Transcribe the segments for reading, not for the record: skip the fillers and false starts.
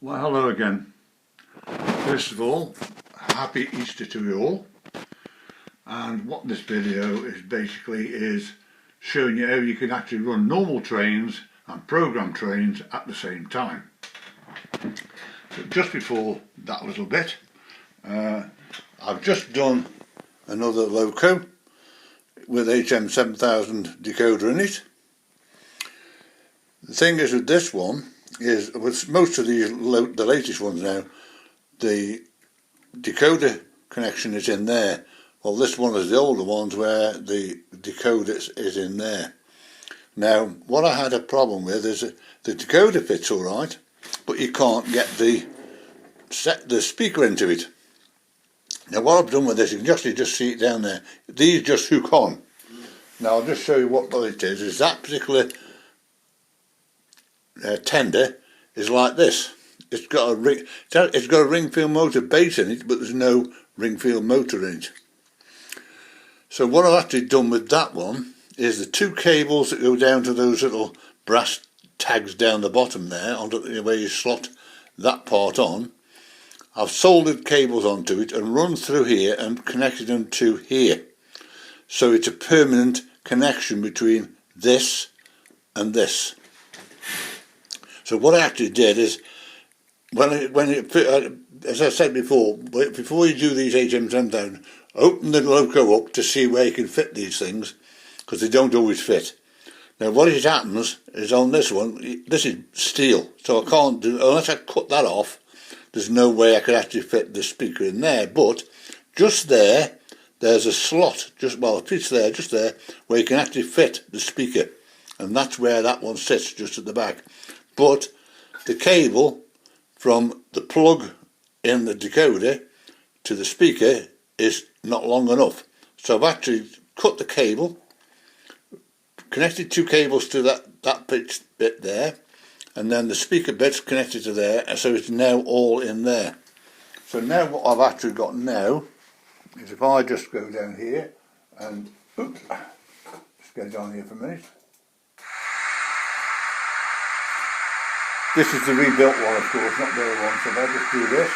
Well, hello again. First of all, happy Easter to you all. And what this video is basically is showing you how you can actually run normal trains and program trains at the same time. So just before that little bit, I've just done another Loco with HM7000 decoder in it. The thing is with this one is, with most of these the latest ones now, the decoder connection is in there. Well, this one is the older ones where the decoder is in there. Now, what I had a problem with is the decoder fits all right, but you can't get the speaker into it. Now, what I've done with this, you can just see it down there. These just hook on. Now, I'll just show you what it is. Is that particular tender is like this. It's got a ring-field motor base in it, but there's no ring-field motor in it. So what I've actually done with that one is the two cables that go down to those little brass tags down the bottom there, onto where you slot that part on. I've soldered cables onto it and run through here and connected them to here. So it's a permanent connection between this and this. So what I actually did is, as I said before you do these HM7000, open the Loco up to see where you can fit these things, because they don't always fit. Now what happens is on this one, this is steel, so I can't do, unless I cut that off, there's no way I could actually fit the speaker in there. But just there, there's a slot, just there, where you can actually fit the speaker, and that's where that one sits, just at the back. But the cable from the plug in the decoder to the speaker is not long enough. So I've actually cut the cable, connected two cables to that bit there, and then the speaker bit's connected to there, and so it's now all in there. So now what I've actually got now is, if I just go down here and just get down here for a minute. This is the rebuilt one, of course, not the other one, so if I just do this.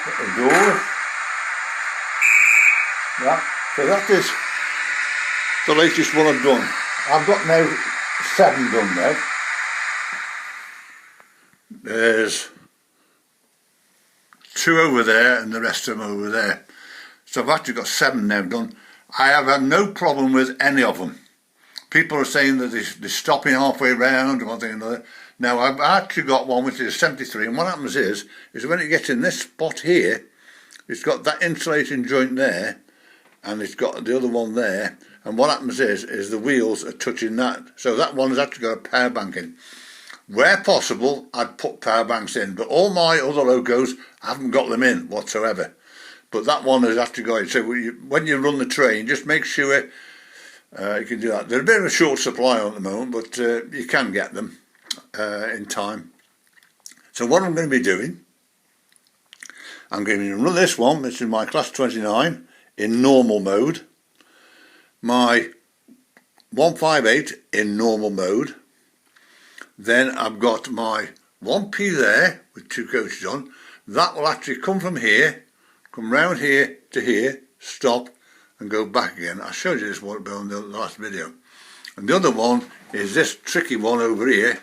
Get the doors. Yeah, so that is the latest one I've done. I've got now 7 done now. There's 2 over there and the rest of them over there. So I've actually got 7 now done. I have had no problem with any of them. People are saying that they're stopping halfway round and one thing and another. Now I've actually got one which is 73, and what happens is when it gets in this spot here, it's got that insulating joint there, and it's got the other one there, and what happens is the wheels are touching that. So that one has actually got a power bank in. Where possible, I'd put power banks in, but all my other Locos, I haven't got them in whatsoever. But that one has actually got it. So when you run the train, just make sure you can do that. They're a bit of a short supply on at the moment, but you can get them in time. So what I'm going to be doing, I'm going to run this one, which is my class 29, in normal mode, my 158 in normal mode. Then I've got my 1P there with 2 coaches on. That will actually come from here, come round here to here, stop and go back again. I showed you this one in the last video. And the other one is this tricky one over here,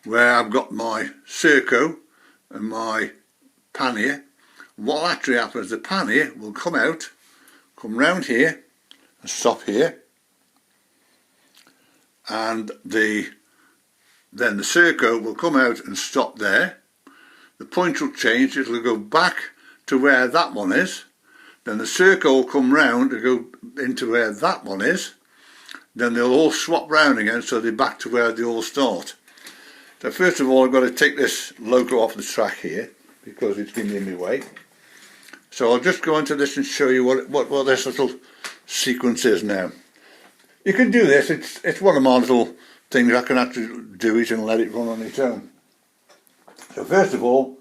where I've got my Serco and my pannier. What actually happens, the pannier will come out, come round here and stop here, and then the Serco will come out and stop there. The point will change, it'll go back to where that one is. Then the Serco will come round and go into where that one is. Then they'll all swap round again, so they're back to where they all start. So first of all, I've got to take this Loco off the track here, because it's getting in my way. So I'll just go into this and show you what this little sequence is now. You can do this, it's one of my little things. I can actually do it and let it run on its own. So first of all,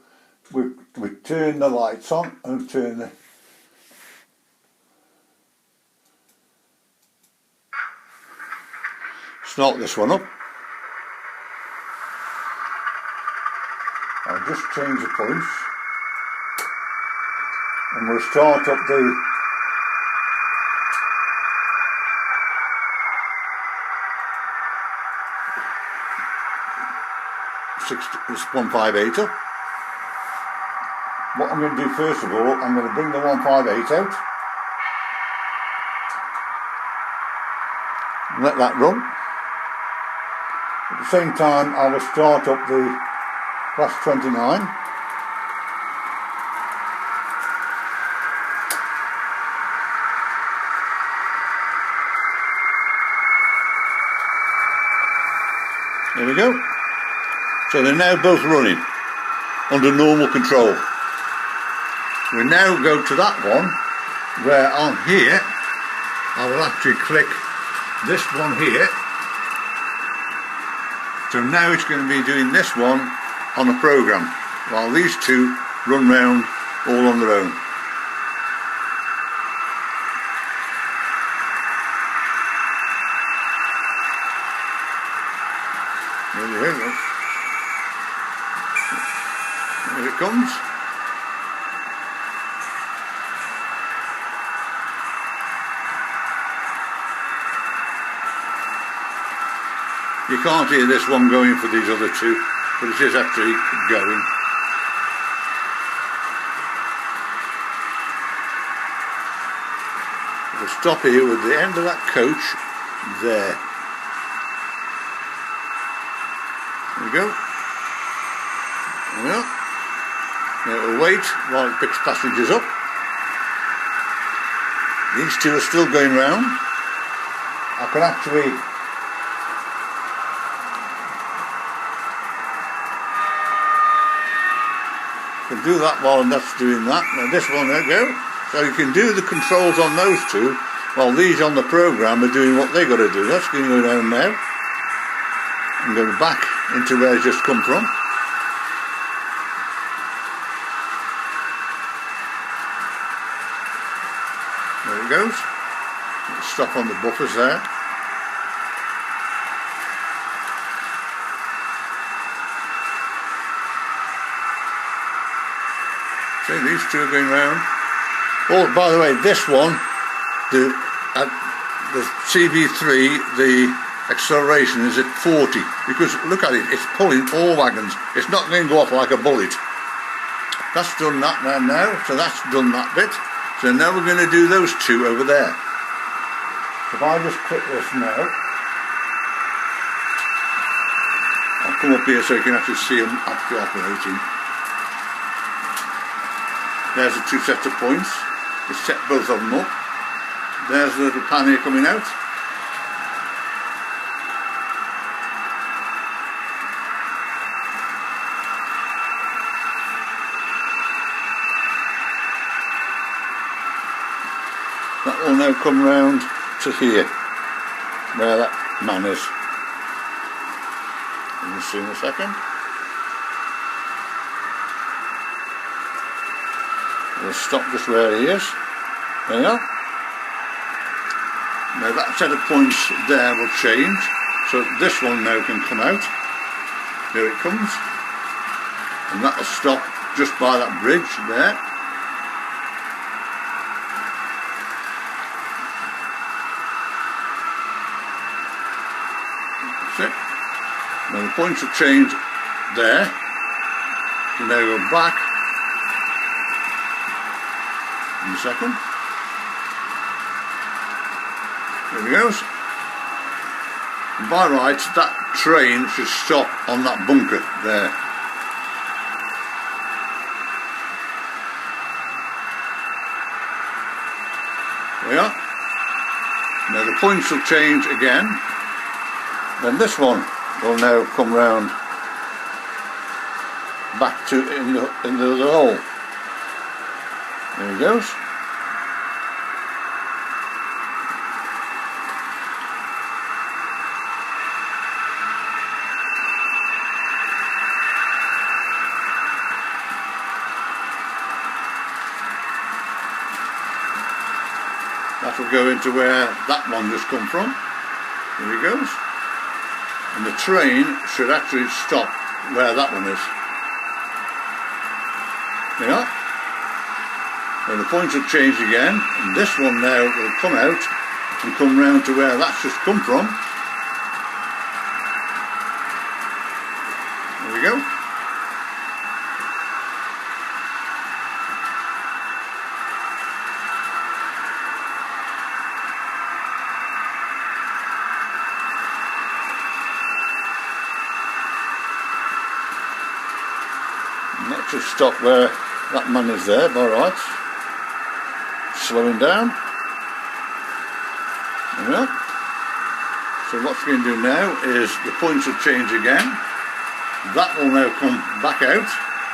we turn the lights on and turn start this one up. I'll just change the points and we'll start up the this 158er. What I'm going to do first of all, I'm going to bring the 158 out, let that run. At the same time I will start up the class 29. There we go. So they're now both running under normal control. We now go to that one where on here I will actually click this one here. So now it's going to be doing this one on a program while these two run round all on their own. There we go. Here it comes. You can't hear this one going for these other two, but it is actually going. We'll stop here with the end of that coach there. There we go. There we go. Now we'll wait while it picks passengers up. These two are still going round. I can actually do that while that's doing that. Now this one, there we go. So you can do the controls on those two while these on the program are doing what they got to do. That's going to go down now and go back into where it's just come from. There it goes. Stop on the buffers there. See, these two are going round. Oh, by the way, this one, the CV3, the acceleration is at 40 because look at it, it's pulling all wagons. It's not going to go off like a bullet. That's done that now, so that's done that bit. So now we're going to do those two over there. If I just click this now, I'll come up here so you can actually see them actually operating. There's the two sets of points. We set both of them up. There's the little pannier coming out. That will now come round to here, where that man is. You'll see in a second. We'll stop just where he is. There you go. Now that set of points there will change, so this one now can come out. Here it comes. And that will stop just by that bridge there. That's it. Now the points will change there. So now go back. In a second. There he goes. And by rights, that train should stop on that bunker there. There we are. Now the points will change again. Then this one will now come round back to in the hole. There he goes. That will go into where that one just come from. There he goes. and the train should actually stop where that one is. There you are. Now the points will change again, and this one now will come out and come round to where that's just come from. There we go. And that should stop where that man is there, by right. Slowing down. There we are. So what we're going to do now is the points will change again. That will now come back out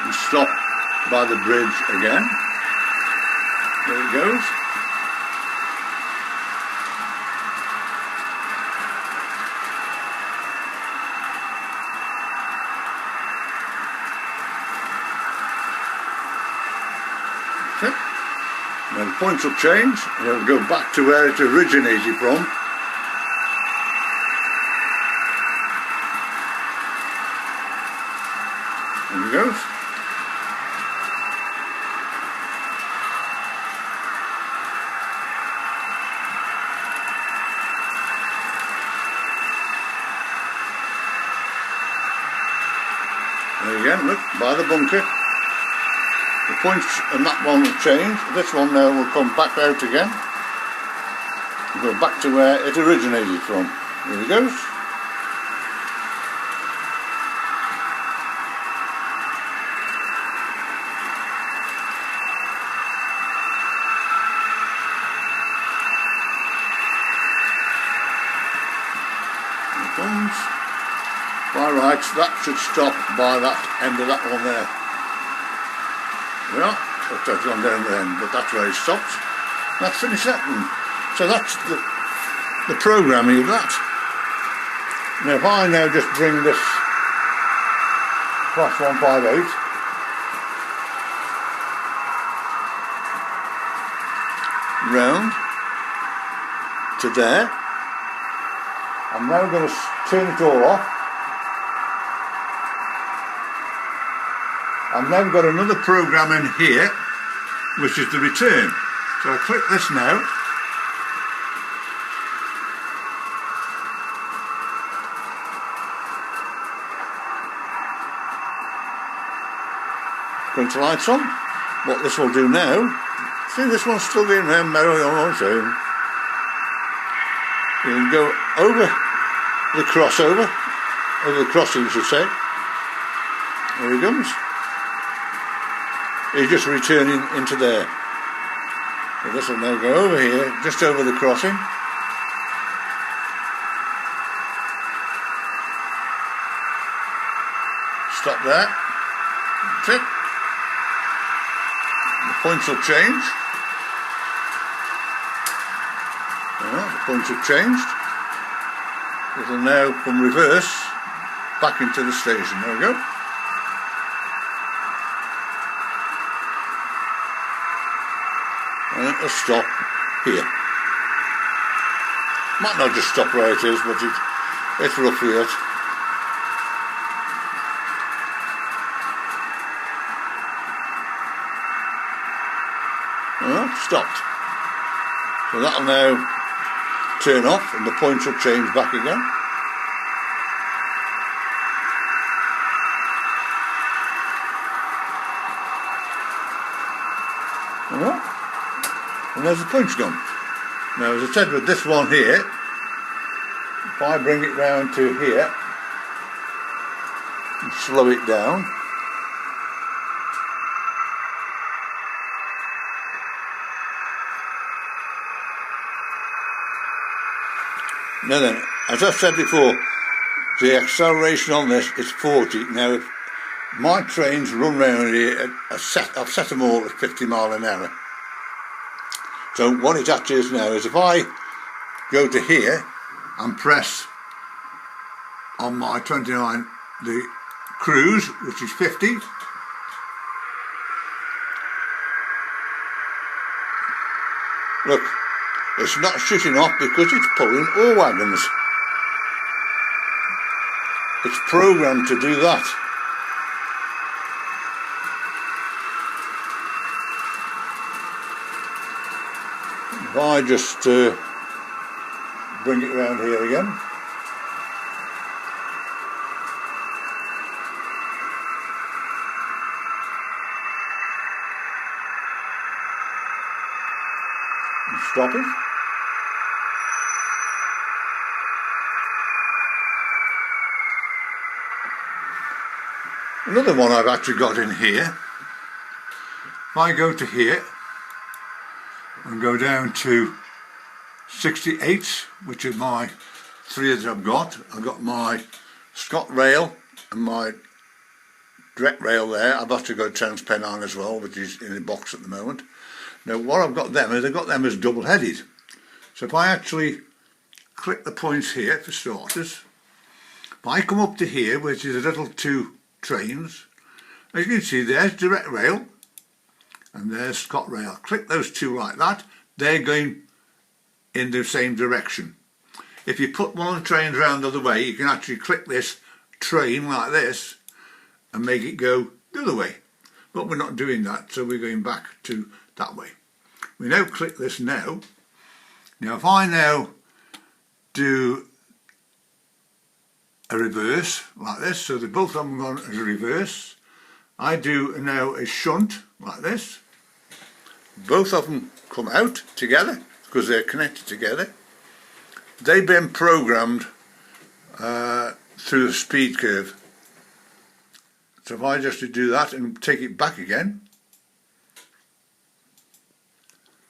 and stop by the bridge again. There it goes. That's it. Now the points will change and it'll go back to where it originated from. There it goes. There again, look, by the bunker. The points and that one will change. This one now will come back out again and go back to where it originated from. There it goes. Here it comes. By right, that should stop by that end of that one there. Well, that's gone down the end, but that's where it stops. That's finished that one. So that's the programming of that. Now if I now just bring this class 158 round to there, I'm now going to turn it all off. I've now got another program in here, which is the return. So I click this now. Going to lights on. What this will do now, see this one's still going round merrily on its own. You can go over the crossover, over the crossing you should say. There he comes. He's just returning into there. So this will now go over here, just over the crossing. Stop there. That's it. The points will change. The points have changed. It will now come reverse back into the station. There we go. And it'll stop here. Might not just stop where it is, but it's roughly it. Well, stopped. So that'll now turn off and the points will change back again. Well, and there's the points gone. Now as I said with this one here, if I bring it round to here and slow it down, now then, as I said before, the acceleration on this is 40. Now if my trains run round here, I've set them all at 50 mile an hour. So what it actually is now is if I go to here and press on my 29 the cruise, which is 50, look, it's not shutting off because it's pulling all wagons. it's programmed to do that. If I just bring it around here again. And stop it. Another one I've actually got in here. If I go to here and go down to 68, which are my three that I've got my Scott rail and my direct rail there. I've actually got a Transpen on as well, which is in a box at the moment. Now what I've got them is I've got them as double headed. So if I actually click the points here for starters, if I come up to here, which is a little two trains, as you can see there's direct rail and there's Scott rail. Click those two like that, they're going in the same direction. If you put one of the trains around the other way, you can actually click this train like this and make it go the other way, but we're not doing that, so we're going back to that way. We now click this now. Now if I now do a reverse like this, so they're both of them on as a reverse. I do now a shunt like this. Both of them come out together because they're connected together. They've been programmed through the speed curve. So if I just do that and take it back again,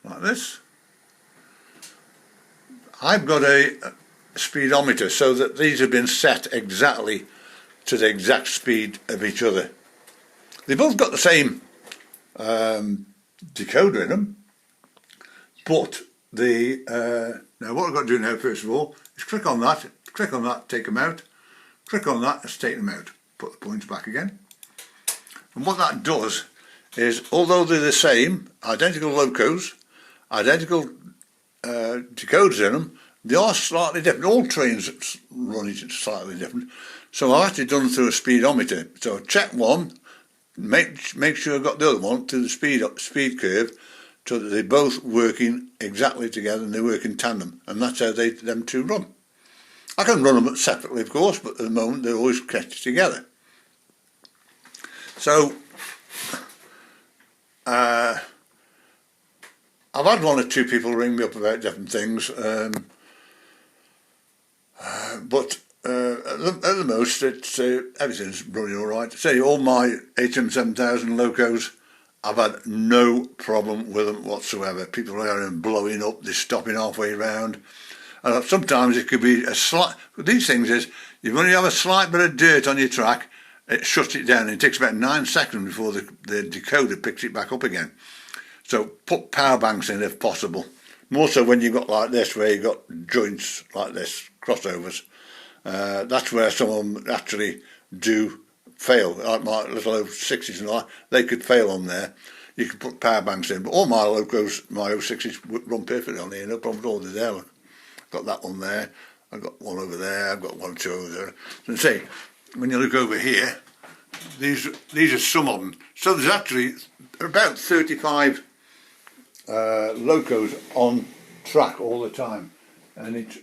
like this, I've got a speedometer so that these have been set exactly to the exact speed of each other. They both got the same decoder in them, but now what I've got to do now first of all is click on that, take them out, click on that, let's take them out, put the points back again. And what that does is, although they're the same, identical locos, identical decoders in them, they are slightly different. All trains run it slightly different. So I've actually done through a speedometer. So check one, make sure I've got the other one to the speed curve, so that they're both working exactly together and they work in tandem. And that's how them two run. I can run them separately, of course, but at the moment they're always connected together. So I've had one or two people ring me up about different things, but at the most it's everything's running all right. Say all my 87000 locos, I've had no problem with them whatsoever. People are blowing up, they're stopping halfway round. And sometimes it could be a slight, these things is, you only have a slight bit of dirt on your track, it shuts it down, and it takes about 9 seconds before the decoder picks it back up again. So put power banks in if possible. More so when you've got like this, where you've got joints like this, crossovers. That's where some of them actually do fail. Like my little 060s and all that, they could fail on there. You can put power banks in, but all my locos, my 060s run perfectly on here, no problem at all. They're there. Look. I've got that one there, I've got one over there, I've got one or two over there. So see, when you look over here, these are some of them. So there's actually about 35 locos on track all the time, and it's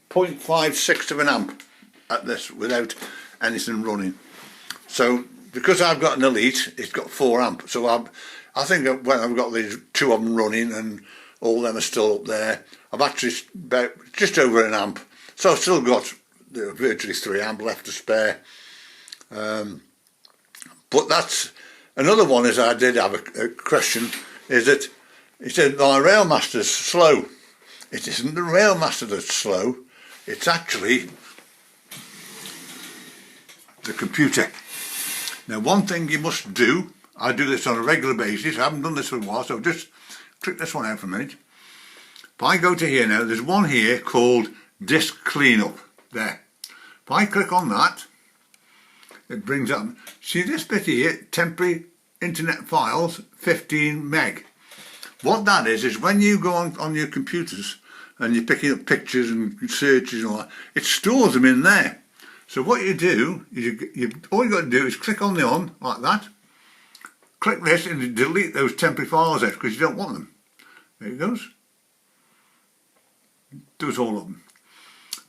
0.56 of an amp at this without anything running. So because I've got an Elite, it's got 4 amp. So I think when I've got these 2 of them running and all them are still up there, I've actually about just over an amp. So I've still got virtually 3 amp left to spare. But that's another one. Is I did have a question, is that he said my Railmaster's slow. It isn't the Railmaster that's slow, it's actually the computer. Now one thing you must do, I do this on a regular basis, I haven't done this for a while, so just click this one out for a minute. If I go to here now, there's one here called Disk Cleanup, there. If I click on that, it brings up, see this bit here, temporary internet files, 15 meg. What that is when you go on your computers and you're picking up pictures and searches and all that, it stores them in there. So what you do is all you've got to do is click on the on like that. Click this and you delete those temporary files out because you don't want them. There it goes. Does all of them.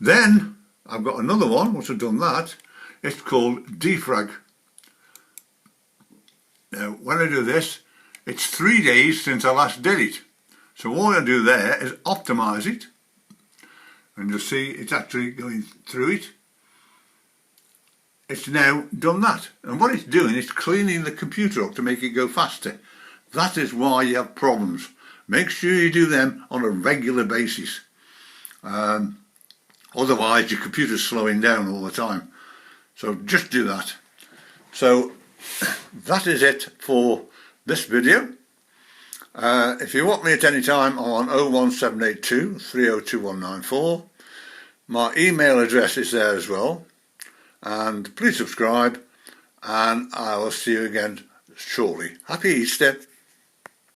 Then I've got another one. Once I've done that, it's called defrag. Now when I do this, it's 3 days since I last did it. So all I do there is optimize it, and you'll see it's actually going through it. It's now done that, and what it's doing is cleaning the computer up to make it go faster. That is why you have problems. Make sure you do them on a regular basis. Otherwise your computer's slowing down all the time. So just do that. So that is it for this video. If you want me at any time, I'm on 01782 302194. My email address is there as well. And please subscribe, and I will see you again shortly. Happy Easter.